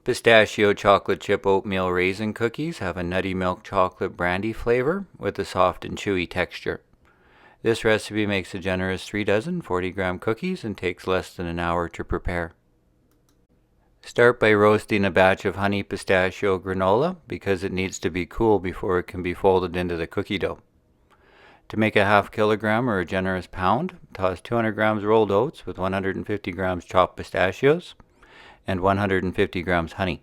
Pistachio chocolate chip oatmeal raisin cookies have a nutty milk chocolate brandy flavor with a soft and chewy texture. This recipe makes a generous 3 dozen 40-gram cookies and takes less than an hour to prepare. Start by roasting a batch of honey pistachio granola because it needs to be cool before it can be folded into the cookie dough. To make a ½ kilogram or a generous pound, toss 200 grams rolled oats with 150 grams chopped pistachios and 150 grams honey.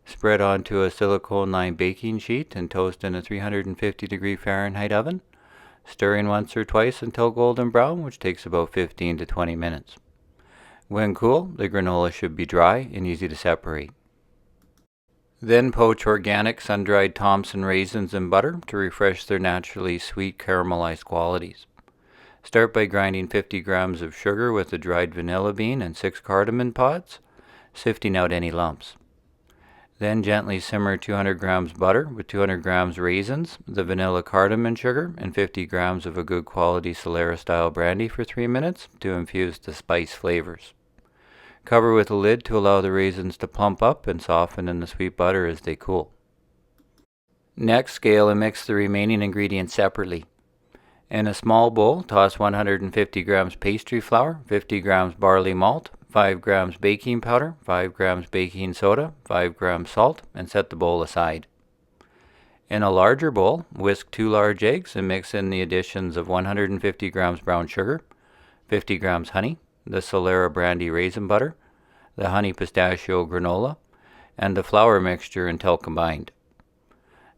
Spread onto a silicone-lined baking sheet and toast in a 350-degree Fahrenheit oven, stirring once or twice until golden brown, which takes about 15 to 20 minutes. When cool, the granola should be dry and easy to separate. Then poach organic sun-dried Thompson raisins in butter to refresh their naturally sweet caramelized qualities. Start by grinding 50 grams of sugar with a dried vanilla bean and 6 cardamom pods, sifting out any lumps. Then gently simmer 200 grams butter with 200 grams raisins, the vanilla cardamom sugar, and 50 grams of a good quality Solera-style brandy for 3 minutes to infuse the spice flavors. Cover with a lid to allow the raisins to plump up and soften in the sweet butter as they cool. Next, scale and mix the remaining ingredients separately. In a small bowl, toss 150 grams pastry flour, 50 grams barley malt, 5 grams baking powder, 5 grams baking soda, 5 grams salt, and set the bowl aside. In a larger bowl, whisk 2 large eggs and mix in the additions of 150 grams brown sugar, 50 grams honey, the Solera brandy raisin butter, the honey pistachio granola, and the flour mixture until combined.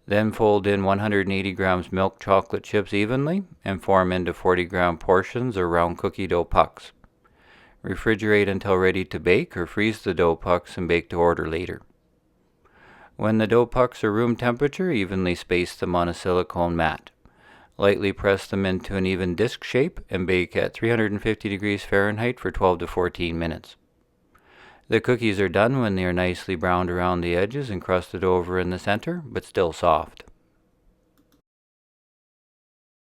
Then fold in 180 grams milk chocolate chips evenly and form into 40-gram portions or round cookie dough pucks. Refrigerate until ready to bake or freeze the dough pucks and bake to order later. When the dough pucks are room temperature, evenly space them on a silicone mat. Lightly press them into an even disc shape and bake at 350 degrees Fahrenheit for 12 to 14 minutes. The cookies are done when they are nicely browned around the edges and crusted over in the center, but still soft.